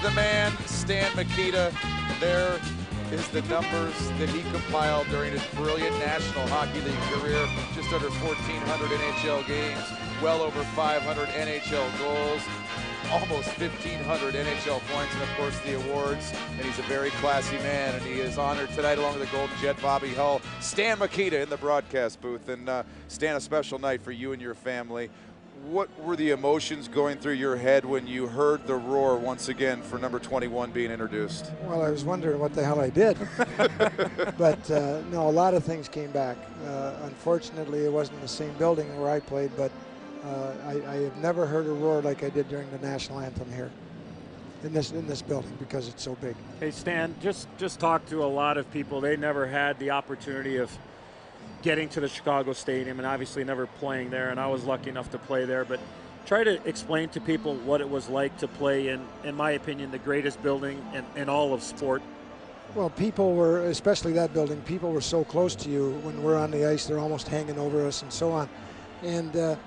the man, Stan Mikita. There is the numbers that he compiled during his brilliant National Hockey League career. Just under 1,400 NHL games, well over 500 NHL goals, almost 1,500 NHL points, and of course the awards. And he's a very classy man, and he is honored tonight along with the Golden Jet, Bobby Hull. Stan Mikita in the broadcast booth. And Stan, a special night for you and your family. What were the emotions going through your head when you heard the roar once again for number 21 being introduced? Well, I was wondering what the hell I did. But no, a lot of things came back. Unfortunately, it wasn't the same building where I played, but I have never heard a roar like I did during the national anthem here in this building, because it's so big. Hey, Stan, just talk to a lot of people. They never had the opportunity of getting to the Chicago Stadium and obviously never playing there, and I was lucky enough to play there. But try to explain to people what it was like to play in my opinion, the greatest building in all of sport. Well, people were, especially that building, people were so close to you when we're on the ice. They're almost hanging over us and so on. And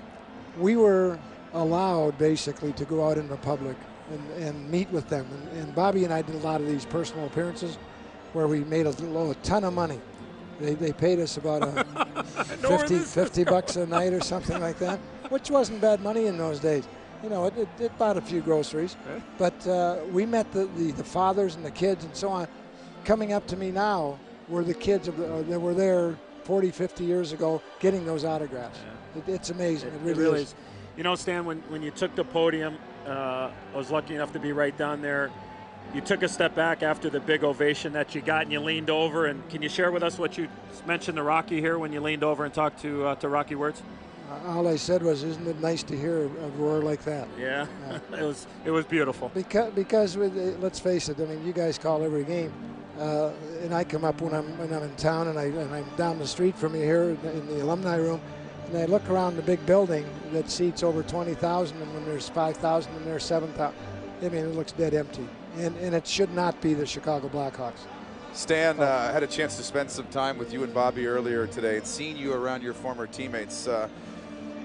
we were allowed basically to go out in the public and meet with them. And Bobby and I did a lot of these personal appearances where we made a ton of money. They paid us about 50 bucks a night or something like that, which wasn't bad money in those days. You know, it bought a few groceries. Okay. But we met the fathers and the kids and so on. Coming up to me now were the kids that were there 40, 50 years ago getting those autographs. Yeah. It's amazing. It really is. You know, Stan, when you took the podium, I was lucky enough to be right down there. You took a step back after the big ovation that you got, and you leaned over. And can you share with us what you mentioned to Rocky here when you leaned over and talked to Rocky words? All I said was, "Isn't it nice to hear a roar like that?" Yeah, it was beautiful. Because let's face it, I mean, you guys call every game, and I come up when I'm in town, and I'm down the street from you here in the alumni room, and I look around the big building that seats over 20,000, and when there's 5,000 and there's 7,000, I mean, it looks dead empty. And it should not be the Chicago Blackhawks. Stan, I had a chance to spend some time with you and Bobby earlier today, and seeing you around your former teammates.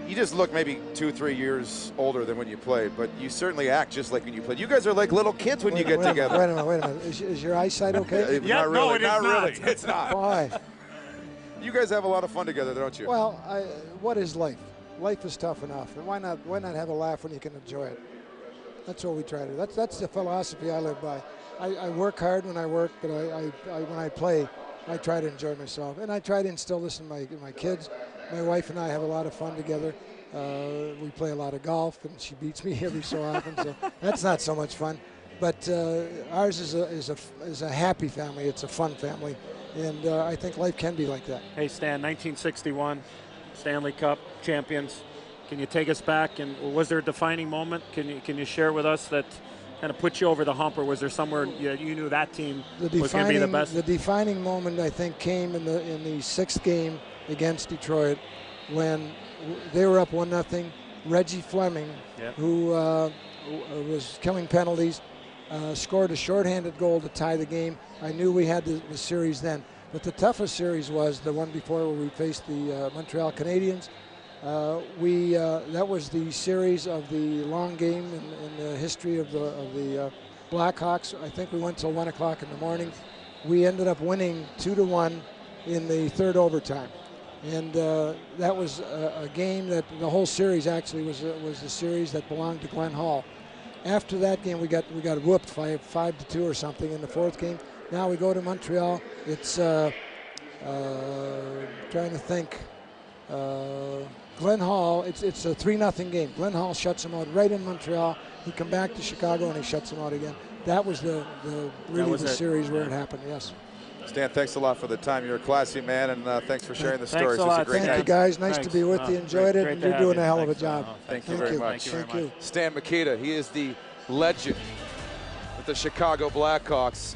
You just look maybe 2-3 years older than when you played, but you certainly act just like when you played. You guys are like little kids when you get together. Wait a minute. Is your eyesight okay? Yeah, not really. No, it is not not. Really. It's not. Why? You guys have a lot of fun together, don't you? Well, what is life? Life is tough enough, and why not have a laugh when you can enjoy it? That's what we try to do. That's the philosophy I live by. I work hard when I work, but when I play, I try to enjoy myself. And I try to instill this in my kids. My wife and I have a lot of fun together. We play a lot of golf, and she beats me every so often, so that's not so much fun. But ours is a happy family. It's a fun family, and I think life can be like that. Hey, Stan, 1961, Stanley Cup champions. Can you take us back, and was there a defining moment? Can you share with us that kind of put you over the hump, or was there somewhere you knew that team was going to be the best? The defining moment, I think, came in the sixth game against Detroit when they were up 1-0. Reggie Fleming, who was killing penalties, scored a shorthanded goal to tie the game. I knew we had the series then, but the toughest series was the one before where we faced the Montreal Canadiens. That was the series of the long game in the history of the Blackhawks. I think we went till 1 o'clock in the morning. We ended up winning 2-1 in the third overtime, and that was a game that the whole series actually was a series that belonged to Glenn Hall. After that game, we got whooped 5-2 or something in the fourth game. Now we go to Montreal. It's trying to think. Glenn Hall, it's a 3-0 game. Glenn Hall shuts him out right in Montreal. He come back to Chicago and he shuts him out again. That was the series where it happened, yes. Stan, thanks a lot for the time. You're a classy man, and thanks for sharing the stories. It was a great night. Thank you, guys. Nice to be with you. Enjoyed it, and you're doing a hell of a job. Thank you very much. Thank you. Stan Mikita, he is the legend with the Chicago Blackhawks.